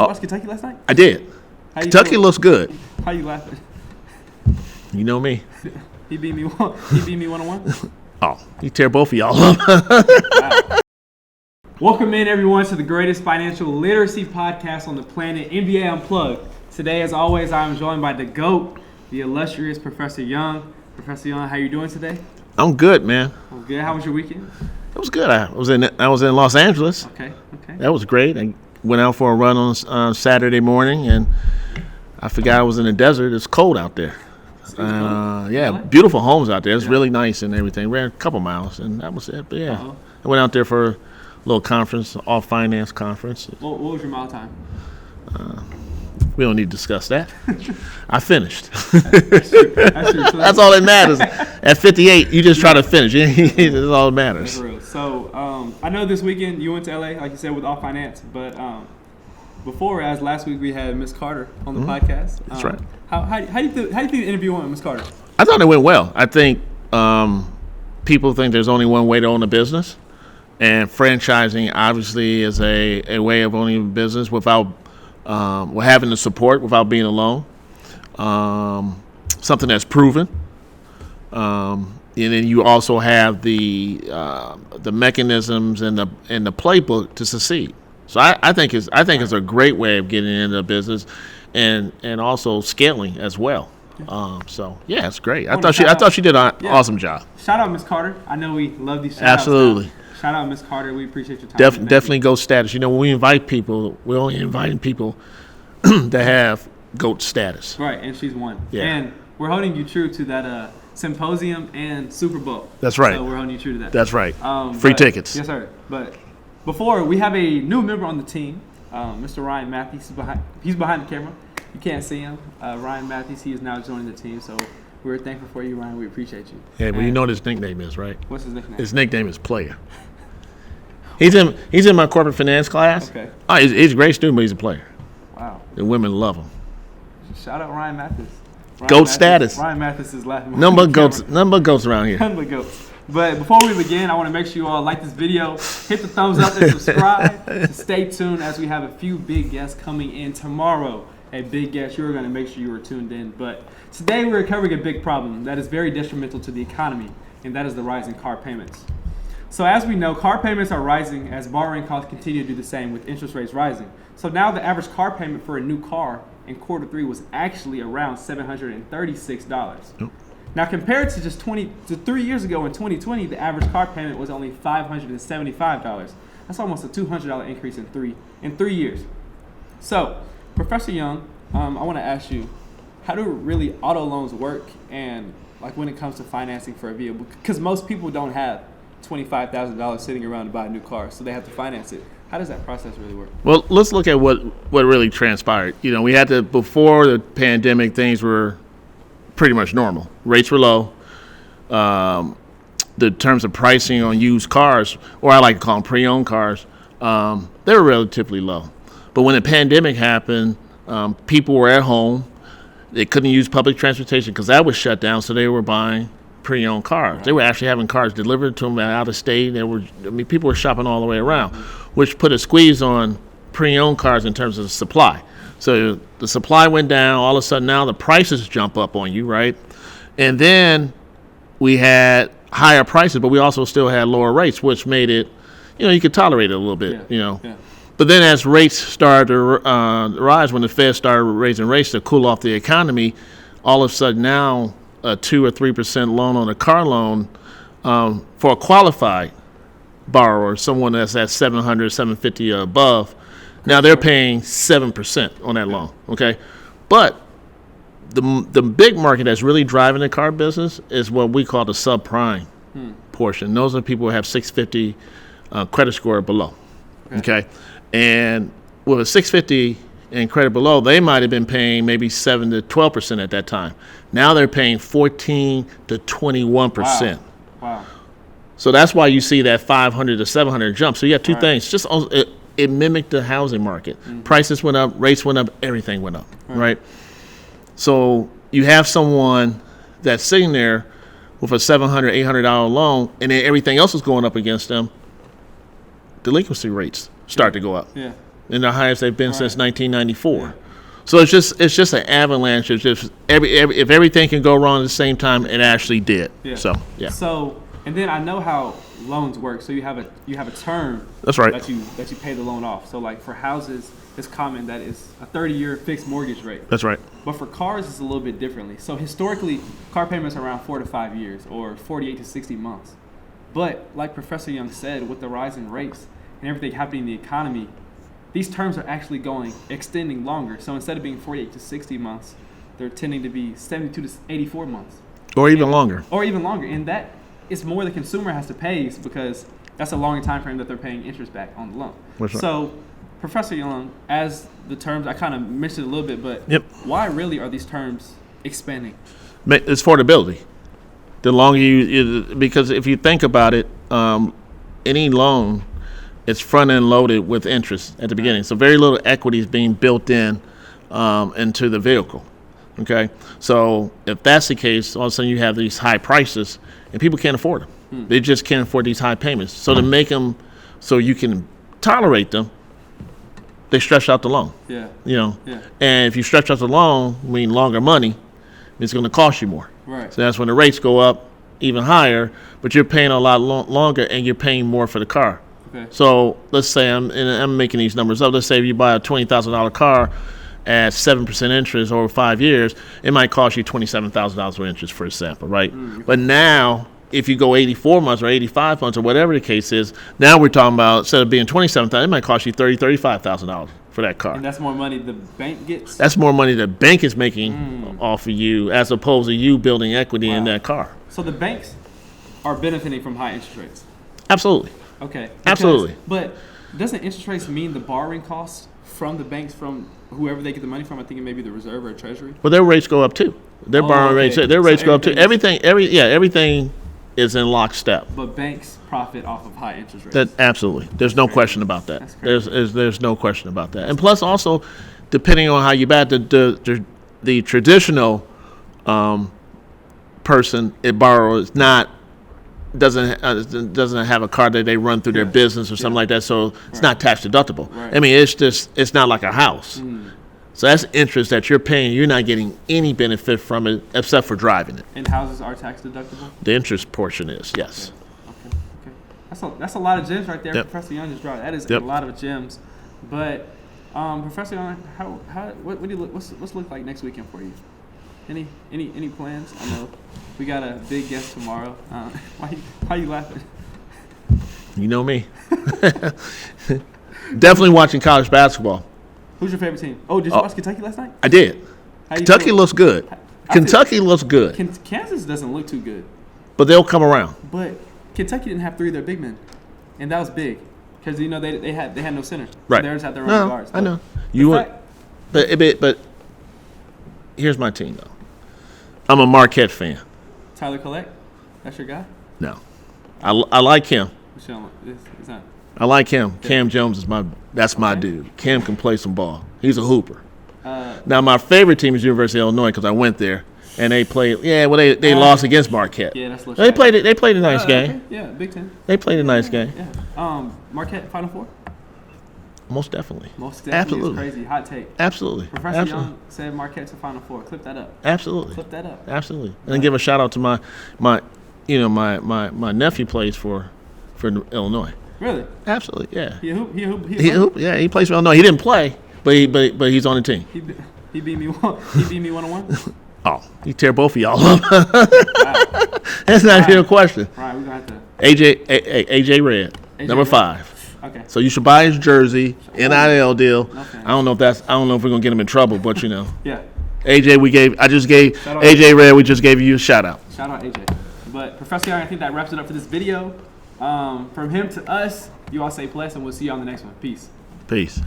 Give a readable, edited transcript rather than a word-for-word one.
watch Kentucky last night? I did. Kentucky looks good. How you laughing? You know me. He beat me 1-1. Oh, he tear both of y'all up. Wow. Welcome in, everyone, to the greatest financial literacy podcast on the planet, NBA Unplugged. Today, as always, I am joined by the GOAT, the illustrious Professor Young. Professor Young, how you doing today? I'm good, man. I'm good. How was your weekend? It was good. I was in Los Angeles. Okay. That was great. I went out for a run on Saturday morning, and I forgot I was in the desert. It's cold out there. Beautiful homes out there. It's really nice and everything. Ran a couple miles, and that was it. But yeah, I went out there for a little conference, all finance conference. What was your mile time? We don't need to discuss that. I finished. That's true. That's all that matters. At 58, you just try to finish. That's all that matters. That's real. So I know this weekend you went to LA, like you said, with all finance, but as last week we had Miss Carter on the podcast. That's right. How do you think the interview went with Miss Carter? I thought it went well. I think people think there's only one way to own a business, and franchising obviously is a way of owning a business without having the support, without being alone. Something that's proven. And then you also have the mechanisms and the playbook to succeed. So I think it's a great way of getting into the business, and also scaling as well. So yeah, it's great. I thought she did an awesome job. Shout out Miss Carter. I know we love these. Absolutely. Shout out Miss Carter. We appreciate your time. Definitely GOAT status. You know, when we invite people, we're only inviting people that have GOAT status. Right, and she's one. Yeah. And we're holding you true to that symposium and Super Bowl. That's right. So we're holding you true to that. That's right. Free tickets. Yes, sir. But before, we have a new member on the team, Mr. Ryan Matthews. He's behind the camera. You can't see him. Ryan Matthews, he is now joining the team. So we're thankful for you, Ryan. We appreciate you. Yeah, well, you know what his nickname is, right? What's his nickname? His nickname is Player. He's in my corporate finance class. Okay. Oh, he's a great student, but he's a player. Wow. The women love him. Shout out Ryan Matthews. GOAT status. Ryan Matthews is laughing. Number goats around here. Number goats. But before we begin, I want to make sure you all like this video, hit the thumbs up and subscribe. To stay tuned as we have a few big guests coming in tomorrow. A big guest, you're going to make sure you are tuned in. But today we're covering a big problem that is very detrimental to the economy, and that is the rise in car payments. So as we know, car payments are rising as borrowing costs continue to do the same with interest rates rising. So now the average car payment for a new car in quarter 3 was actually around $736. Yep. Now compared to just 3 years ago in 2020, the average car payment was only $575. That's almost a $200 increase in three years. So, Professor Young, I want to ask you, how do really auto loans work, and like when it comes to financing for a vehicle? Because most people don't have $25,000 sitting around to buy a new car, so they have to finance it. How does that process really work? Well, let's look at what really transpired. You know, we had to, before the pandemic, things were pretty much normal. Rates were low. The terms of pricing on used cars, or I like to call them pre-owned cars, they were relatively low. But when the pandemic happened, people were at home. They couldn't use public transportation because that was shut down, so they were buying pre-owned cars. Right. They were actually having cars delivered to them out of state. People were shopping all the way around, which put a squeeze on pre-owned cars in terms of the supply. So the supply went down. All of a sudden now the prices jump up on you, right? And then we had higher prices, but we also still had lower rates, which made it, you could tolerate it a little bit, Yeah. But then as rates started to rise, when the Fed started raising rates to cool off the economy, all of a sudden now a 2 or 3% loan on a car loan for a qualified borrower, someone that's at 700, 750 or above, now they're paying 7% on that loan, okay? But the big market that's really driving the car business is what we call the subprime portion. Those are people who have 650 credit score or below, okay? And with a 650 and credit below, they might have been paying maybe 7 to 12% at that time. Now they're paying 14 to 21%. Wow. So that's why you see that 500 to 700 jump. So you have two things. Just it mimicked the housing market. Prices went up, rates went up, everything went up, right? So you have someone that's sitting there with a $700, $800 loan, and then everything else is going up against them. Delinquency rates start to go up. Yeah. and the highest they've been Right. since 1994. So it's just an avalanche. It's just if everything can go wrong at the same time, it actually did. Yeah. So yeah. So, and then I know how loans work. So you have a term. That's right. That you pay the loan off. So like for houses, it's common that it's a 30-year fixed mortgage rate. That's right. But for cars, it's a little bit differently. So historically, car payments are around 4 to 5 years, or 48 to 60 months. But like Professor Young said, with the rise in rates and everything happening in the economy, these terms are actually extending longer. So instead of being 48 to 60 months, they're tending to be 72 to 84 months. Or even longer. Or even longer. And that is more the consumer has to pay because that's a longer time frame that they're paying interest back on the loan. That's right. So, Professor Young, as the terms, I kind of mentioned it a little bit, but Yep. why really are these terms expanding? It's affordability. The longer because if you think about it, any loan is front end loaded with interest at the beginning. So very little equity is being built in into the vehicle. Okay, so if that's the case, all of a sudden you have these high prices and people can't afford them. They just can't afford these high payments. So to make them so you can tolerate them, they stretch out the loan. Yeah. You know, Yeah. and if you stretch out the loan, mean longer money, it's going to cost you more. Right. So that's when the rates go up even higher, but you're paying a lot longer and you're paying more for the car. Okay. So let's say I'm making these numbers up. Let's say if you buy a $20,000 car at 7% interest over 5 years, it might cost you $27,000 for interest, for example, right? But now, if you go 84 months or 85 months or whatever the case is, now we're talking about instead of being $27,000, it might cost you $35,000 for that car. And that's more money the bank gets? That's more money the bank is making off of you as opposed to you building equity in that car. So the banks are benefiting from high interest rates? Absolutely. Okay. Absolutely. But doesn't interest rates mean the borrowing costs from the banks, from whoever they get the money from? I think it may be the Reserve or Treasury. Well, their rates go up too. Their borrowing rates, okay. their So rates go up too. everything Everything is in lockstep. But banks profit off of high interest rates. That absolutely. There's no question about that. That's crazy. There's no question about that. And plus, also, depending on how you bat the traditional person it borrows doesn't have a car that they run through their business or something like that, so it's not tax deductible. Right. I mean, it's not like a house. So that's interest that you're paying. You're not getting any benefit from it except for driving it. And houses are tax deductible? The interest portion is, yes. Okay. That's a lot of gems right there. Yep. Professor Young just dropped. That is Yep. a lot of gems. But Professor Young, what do you look? What's look like next weekend for you? Any plans? I know we got a big guest tomorrow. Why you laughing? You know me. Definitely watching college basketball. Who's your favorite team? Oh, did you watch Kentucky last night? I did. How you Kentucky feel? looks good. Kentucky looks good, Kansas doesn't look too good, but they'll come around. but Kentucky didn't have 3 of their big men, and that was big because they had no center. So Right. they just had their own No, guards. I know. The You were, fact- but here's my team though. I'm a Marquette fan. Tyler Collette, that's your guy. No, I like him. It's not. I like him. Cam Jones is my Okay. dude. Cam can play some ball. He's a hooper. Now my favorite team is University of Illinois because I went there and they played. Yeah, well they lost against Marquette. Yeah, that's. They played a nice game. Okay. Yeah, Big Ten. They played a nice game. Yeah. Marquette Final Four. Most definitely. Most definitely. Absolutely. Is crazy. Hot take. Absolutely. Professor Absolutely. Young said Marquette to Final Four. Clip that up. Absolutely. Clip that up. Absolutely. And then give a shout out to my nephew plays for Illinois. Really? Absolutely, yeah. He hoop. Yeah, he plays for Illinois. He didn't play, but he's on the team. He beat me 1-on-1. Oh, he tear both of y'all up. Wow. That's not even a question. All right, we're gonna have to. AJ Red, number Red? 5. Okay. So you should buy his jersey, NIL deal. Okay. I don't know if we're gonna get him in trouble, but Yeah. AJ, I just gave Shout out AJ Red. We just gave you a shout out. Shout out AJ. But Professor Young, I think that wraps it up for this video. From him to us, you all stay blessed, and we'll see you on the next one. Peace. Peace.